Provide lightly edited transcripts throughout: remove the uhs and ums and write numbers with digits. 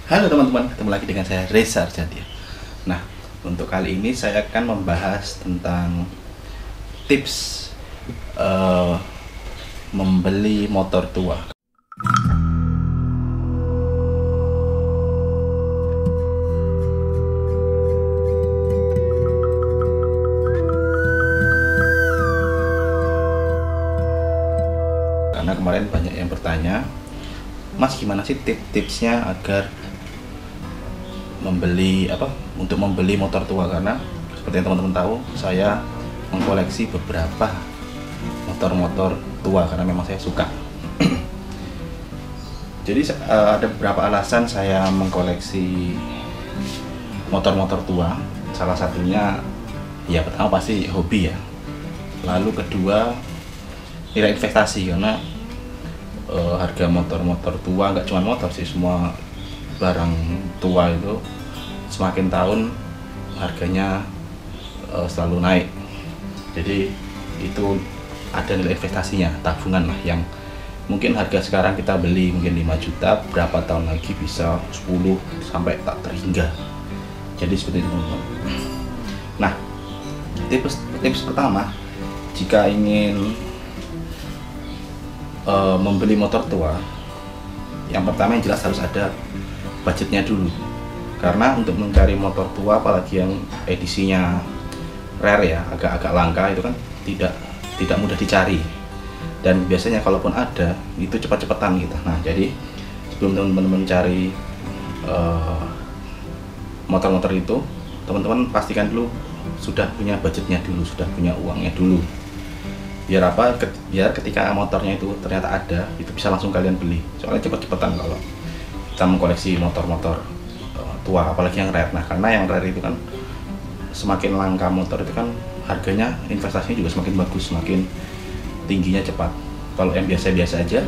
Halo teman-teman, ketemu lagi dengan saya Reza Arjantia. Nah, untuk kali ini saya akan membahas tentang tips membeli motor tua. Karena kemarin banyak yang bertanya, Mas, gimana sih tipsnya agar untuk membeli motor tua? Karena seperti yang teman-teman tahu, saya mengkoleksi beberapa motor-motor tua karena memang saya suka. Jadi ada beberapa alasan saya mengkoleksi motor-motor tua. Salah satunya ya pertama pasti hobi ya. Lalu kedua nilai investasi, karena harga motor-motor tua, nggak cuma motor sih, semua barang tua itu semakin tahun harganya selalu naik. Jadi itu ada nilai investasinya, tabungan lah, yang mungkin harga sekarang kita beli mungkin 5 juta, berapa tahun lagi bisa 10 sampai tak terhingga. Jadi seperti itu teman-teman. Nah, tips pertama, jika ingin membeli motor tua, yang pertama yang jelas harus ada budgetnya dulu. Karena untuk mencari motor tua, apalagi yang edisinya rare ya, agak-agak langka, itu kan tidak mudah dicari. Dan biasanya kalaupun ada, itu cepat-cepatan gitu. Nah, jadi sebelum teman-teman mencari motor-motor itu, teman-teman pastikan dulu sudah punya budgetnya dulu, sudah punya uangnya dulu. Biar apa? Biar ketika motornya itu ternyata ada, itu bisa langsung kalian beli. Soalnya cepet-cepetan kalau kita mengkoleksi motor-motor tua, apalagi yang rare. Nah, karena yang rare itu kan semakin langka motor itu kan harganya, investasinya juga semakin bagus, semakin tingginya cepat. Kalau yang biasa-biasa aja,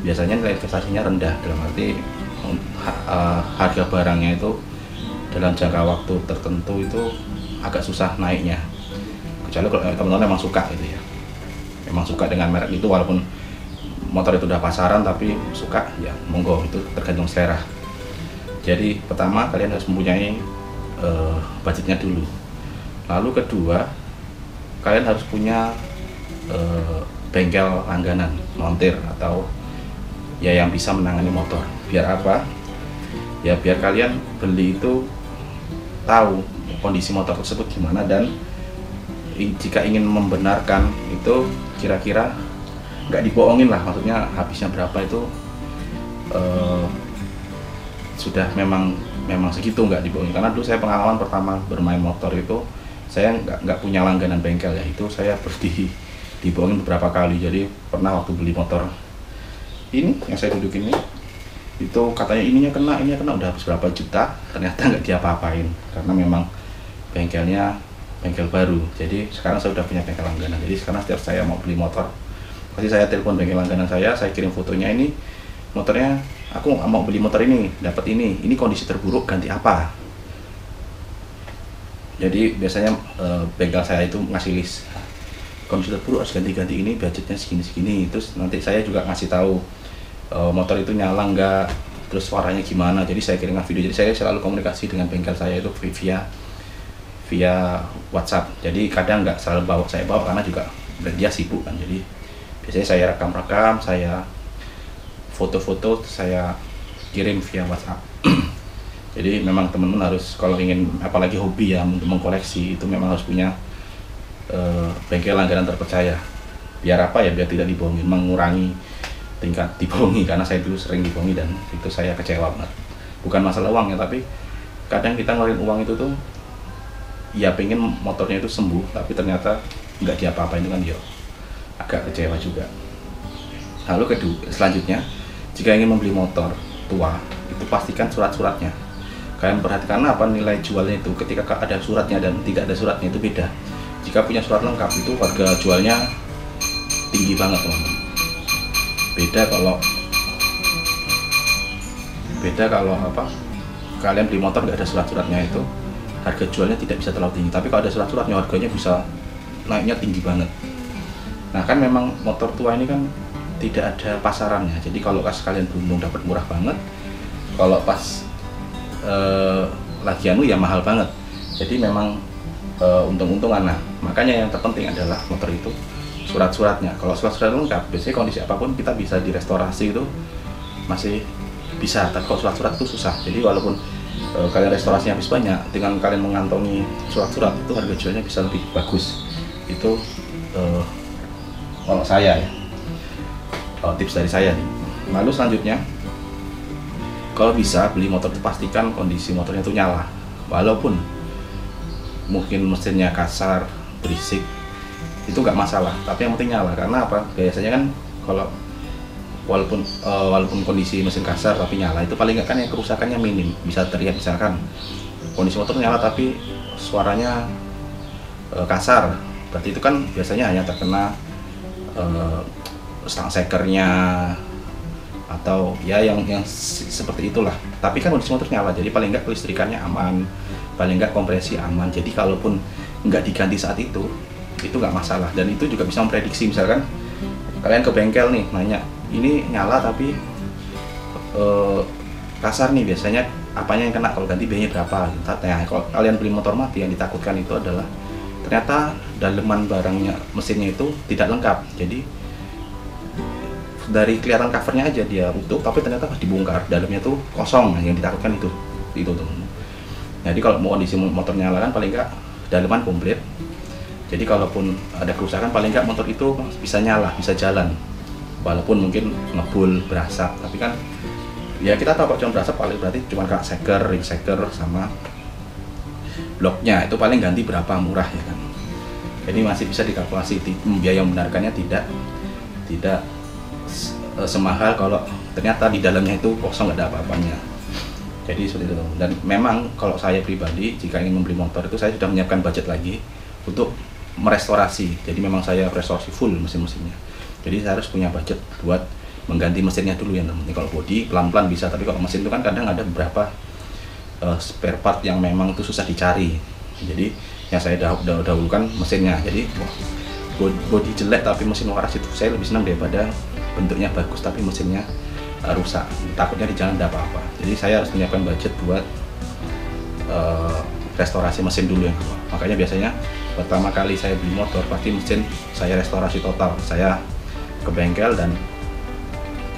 biasanya nilai investasinya rendah, dalam arti harga barangnya itu dalam jangka waktu tertentu itu agak susah naiknya. Kecuali kalau teman-teman memang suka gitu ya, memang suka dengan merek itu, walaupun motor itu udah pasaran tapi suka, ya monggo, itu tergantung selera. Jadi pertama kalian harus mempunyai budgetnya dulu. Lalu kedua, kalian harus punya bengkel langganan, montir, atau ya yang bisa menangani motor. Biar apa? Ya biar kalian beli itu tahu kondisi motor tersebut gimana, dan jika ingin membenarkan itu kira-kira nggak dibohongin lah, maksudnya habisnya berapa itu sudah memang segitu, nggak dibohongin. Karena dulu saya pengalaman pertama bermain motor itu, saya nggak punya langganan bengkel ya, itu saya dibohongin beberapa kali. Jadi pernah waktu beli motor ini yang saya duduk ini, itu katanya ininya kena udah habis berapa juta, ternyata nggak diapa-apain karena memang bengkelnya bengkel baru. Jadi sekarang saya udah punya bengkel langganan. Jadi sekarang setiap saya mau beli motor, pasti saya telepon bengkel langganan saya kirim fotonya, ini motornya, aku mau beli motor ini, dapat ini kondisi terburuk, ganti apa. Jadi biasanya bengkel saya itu ngasih list, kondisi terburuk harus ganti ini, budgetnya segini. Terus nanti saya juga ngasih tahu motor itu nyala nggak, terus suaranya gimana. Jadi saya kirimkan video. Jadi saya selalu komunikasi dengan bengkel saya itu via WhatsApp. Jadi kadang nggak selalu saya bawa karena juga dia sibuk kan. Jadi biasanya saya rekam, saya foto-foto, saya kirim via WhatsApp. Jadi memang teman-teman harus, kalau ingin apalagi hobi ya untuk mengkoleksi, itu memang harus punya bengkel langganan terpercaya. Biar apa ya? Biar tidak dibohongi, mengurangi tingkat dibohongi, karena saya dulu sering dibohongi dan itu saya kecewa banget. Bukan masalah uangnya, tapi kadang kita ngeluarin uang itu tuh ya pengen motornya itu sembuh, tapi ternyata nggak diapa-apain, itu kan ya agak kecewa juga. Lalu selanjutnya, jika ingin membeli motor tua, itu pastikan surat-suratnya. Kalian perhatikan apa nilai jualnya itu, ketika ada suratnya dan tidak ada suratnya itu beda. Jika punya surat lengkap itu harga jualnya tinggi banget teman-teman. Beda kalau kalian beli motor nggak ada surat-suratnya, itu harga jualnya tidak bisa terlalu tinggi. Tapi kalau ada surat-suratnya, harganya bisa naiknya tinggi banget. Nah kan memang motor tua ini kan tidak ada pasarannya. Jadi kalau pas kalian beruntung dapat murah banget, kalau pas lagi anu ya mahal banget. Jadi memang untung-untungan. Nah, makanya yang terpenting adalah motor itu surat-suratnya. Kalau surat-surat lengkap, biasanya kondisi apapun kita bisa direstorasi itu masih bisa. Tapi kalau surat-surat itu susah. Jadi walaupun kalian restorasinya habis banyak, dengan kalian mengantongi surat-surat itu harga jualnya bisa lebih bagus. Itu kalau saya ya, tips dari saya nih. Lalu selanjutnya, kalau bisa beli motor itu pastikan kondisi motornya itu nyala. Walaupun mungkin mesinnya kasar, berisik, itu nggak masalah. Tapi yang penting nyala. Karena apa? Biasanya kan kalau walaupun kondisi mesin kasar tapi nyala, itu paling nggak kan yang kerusakannya minim. Bisa terlihat misalkan kondisi motor nyala tapi suaranya kasar, berarti itu kan biasanya hanya terkena stang sekernya atau ya yang seperti itulah. Tapi kan kondisi motor nyala, jadi paling nggak kelistrikannya aman, paling nggak kompresi aman. Jadi kalaupun nggak diganti saat itu nggak masalah. Dan itu juga bisa memprediksi, misalkan kalian ke bengkel nih nanya, ini nyala tapi kasar nih, biasanya apanya yang kena, kalau ganti biayanya berapa gitu. Nah, kalau kalian beli motor mati, yang ditakutkan itu adalah ternyata daleman barangnya, mesinnya itu tidak lengkap. Jadi dari kelihatan covernya aja dia utuh, tapi ternyata pas dibongkar dalamnya tuh kosong. Nah, yang ditakutkan itu tuh. Jadi kalau mau kondisi motor nyala kan paling nggak daleman komplit. Jadi kalaupun ada kerusakan paling nggak motor itu bisa nyala, bisa jalan. Walaupun mungkin ngebul, berasap, tapi kan ya kita tahu kalau cuma berasap paling berarti cuma kena seker, ring seker sama bloknya. Itu paling ganti berapa, murah ya kan. Jadi masih bisa dikalkulasi, biaya membenarkannya tidak semahal kalau ternyata di dalamnya itu kosong, nggak ada apa-apanya. Jadi seperti itu. Dan memang kalau saya pribadi jika ingin membeli motor itu saya sudah menyiapkan budget lagi untuk merestorasi. Jadi memang saya restorasi full mesin-mesinnya. Jadi saya harus punya budget buat mengganti mesinnya dulu ya teman-teman. Kalau bodi pelan-pelan bisa, tapi kalau mesin itu kan kadang ada beberapa spare part yang memang itu susah dicari. Jadi yang saya dahulukan mesinnya. Jadi bodi jelek tapi mesin waras itu saya lebih senang daripada bentuknya bagus tapi mesinnya rusak. Takutnya di jalan ada apa-apa. Jadi saya harus menyiapkan budget buat restorasi mesin dulu yang kedua. Makanya biasanya pertama kali saya beli motor pasti mesin saya restorasi total. Saya ke bengkel dan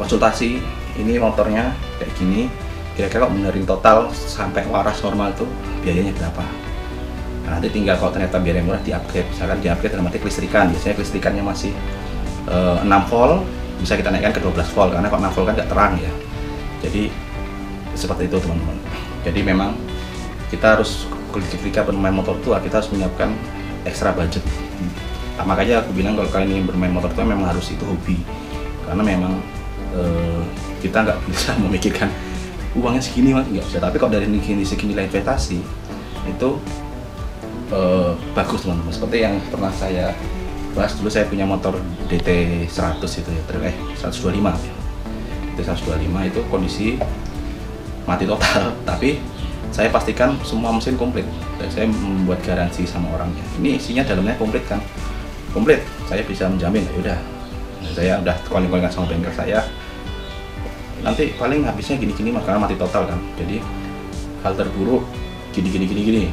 konsultasi, ini motornya kayak gini, kira-kira kalau benerin total sampai waras normal itu biayanya berapa. Nah, nanti tinggal kalau ternyata biayanya murah di-upgrade. Misalkan di-upgrade dalam arti kelistrikan, biasanya kelistrikannya masih 6 volt, bisa kita naikkan ke 12 volt, karena kalau 6 volt kan nggak terang ya. Jadi seperti itu teman-teman. Jadi memang kita harus, ketika bermain motor tua kita harus menyiapkan ekstra budget. Nah, makanya aku bilang kalau kalian ingin bermain motor tua memang harus itu hobi, karena memang kita nggak bisa memikirkan uangnya segini mas, nggak bisa. Tapi kalau dari segi nilai investasi itu bagus teman-teman. Seperti yang pernah saya bahas dulu, saya punya motor DT 100 itu ya, 125 ya. DT 125 itu kondisi mati total, tapi saya pastikan semua mesin komplit dan saya membuat garansi sama orangnya. Ini isinya dalamnya komplit kan, komplit. Saya bisa menjamin, ya udah. Nah, saya udah calling-callingan sama bengkel saya. Nanti paling habisnya gini-gini, makanya mati total kan. Jadi hal terburuk gini.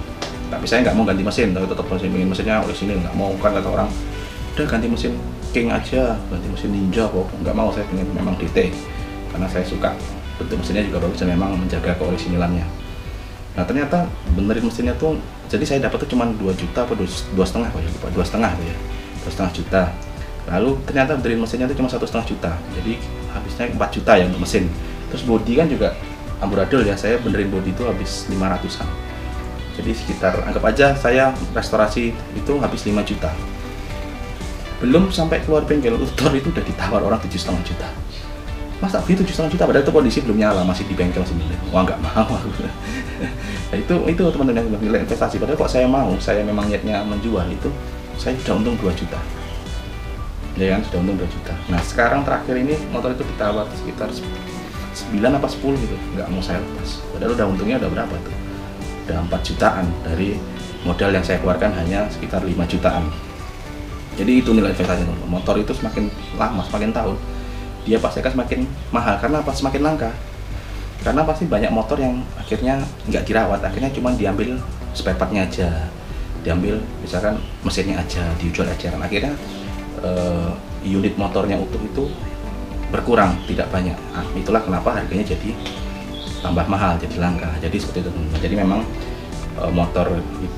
Tapi saya nggak mau ganti mesin, tapi tetap masih ingin mesinnya orisinil, nggak mau kan kata orang. Udah ganti mesin King aja, ganti mesin Ninja kok. Nggak mau, saya pengen memang DT karena saya suka bentuk mesinnya juga bagus dan memang menjaga keorisinilannya. Nah ternyata benerin mesinnya tuh, jadi saya dapat tuh cuma 2 juta apa 2,5 apa ya, lupa, 2,5 tuh ya, 2,5 juta. Lalu ternyata benerin mesinnya tuh cuma 1,5 juta, jadi habisnya 4 juta ya untuk mesin. Terus bodi kan juga amburadul ya, saya benerin bodi itu habis 500-an. Jadi sekitar, anggap aja saya restorasi itu habis 5 juta. Belum sampai keluar bengkel, motor itu udah ditawar orang 7,5 juta. Masa beli 7,5 juta padahal itu kondisi belum nyala, masih di bengkel sendiri. Wah nggak mau aku. Nah, itu teman-teman yang nilai investasi. Padahal kok saya mau, saya memang niatnya menjual itu, saya sudah untung 2 juta. Ya kan, sudah untung 2 juta. Nah sekarang terakhir ini motor itu ditawar sekitar 9 apa 10 gitu, nggak mau saya lepas. Padahal udah untungnya udah berapa tuh? Udah 4 jutaan dari modal yang saya keluarkan hanya sekitar 5 jutaan. Jadi itu nilai investasi teman-teman. Motor itu semakin lama, semakin tahun dia pasti akan semakin mahal, karena apa? Semakin langka. karena pasti banyak motor yang akhirnya nggak dirawat, akhirnya cuma diambil spare partnya aja, diambil misalkan mesinnya aja, dijual eceran, akhirnya unit motornya utuh itu berkurang, tidak banyak. Nah, itulah kenapa harganya jadi tambah mahal, jadi langka, jadi seperti itu. Jadi memang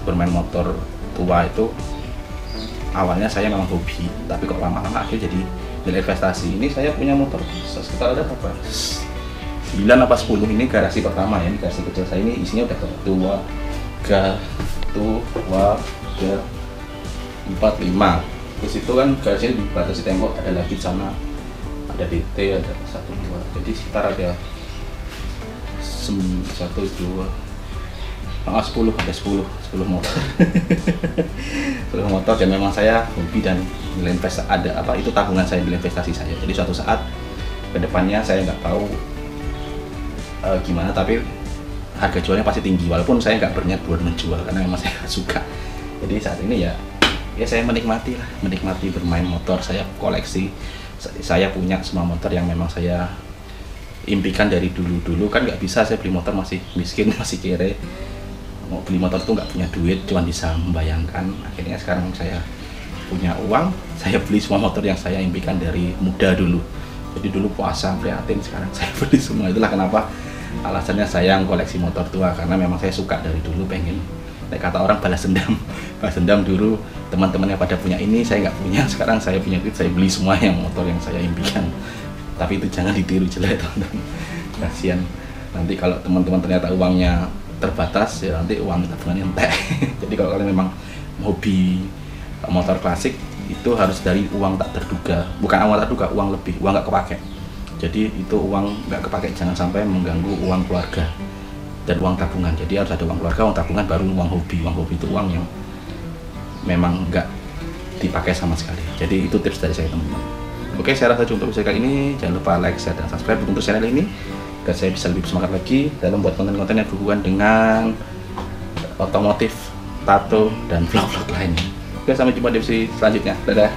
bermain motor tua itu awalnya saya memang hobi, tapi kok lama-lama akhirnya jadi nilai investasi. Ini saya punya motor sekitar ada berapa? 9 apa 10, ini garasi pertama ya, ini garasi kecil saya, ini isinya udah tua, 4, 5. Terus itu kan garasinya dibatasi tembok, ada lagi di sana, ada DT, ada 1, 2, jadi sekitar ada 1, 2, 10 motor. 10 motor, dan memang saya hobi dan nilai investasi ada apa itu tabungan saya, nilai investasi saya. Jadi suatu saat kedepannya saya nggak tahu gimana, tapi harga jualnya pasti tinggi, walaupun saya nggak berniat buat menjual karena memang saya suka. Jadi saat ini ya saya menikmati bermain motor, saya koleksi, saya punya semua motor yang memang saya impikan dari dulu kan nggak bisa saya beli motor, masih miskin, masih kere, mau beli motor tuh nggak punya duit, cuma bisa membayangkan. Akhirnya sekarang saya punya uang, saya beli semua motor yang saya impikan dari muda dulu. Jadi dulu puasa, prihatin, sekarang saya beli semua. Itulah kenapa alasannya saya koleksi motor tua, karena memang saya suka dari dulu, pengen, kata orang, balas dendam dulu teman-temannya pada punya ini, saya nggak punya, sekarang saya punya duit, saya beli semua yang motor yang saya impikan. Tapi itu jangan ditiru jelek, teman-teman, kasihan nanti kalau teman-teman ternyata uangnya terbatas, ya nanti uang tabungannya entek. Jadi kalau kalian memang hobi motor klasik, itu harus dari uang tak terduga, bukan uang tak terduga, uang lebih, uang nggak kepake. Jadi itu uang nggak kepake, jangan sampai mengganggu uang keluarga dan uang tabungan. Jadi harus ada uang keluarga, uang tabungan, baru uang hobi. Uang hobi itu uang yang memang nggak dipakai sama sekali. Jadi itu tips dari saya, teman-teman. Oke, saya rasa cukup untuk kali ini. Jangan lupa like, share, dan subscribe untuk channel ini agar saya bisa lebih semangat lagi dalam membuat konten-konten yang berhubungan dengan otomotif, tato, dan vlog-vlog lainnya. Oke, sampai jumpa di episode selanjutnya. Dadah.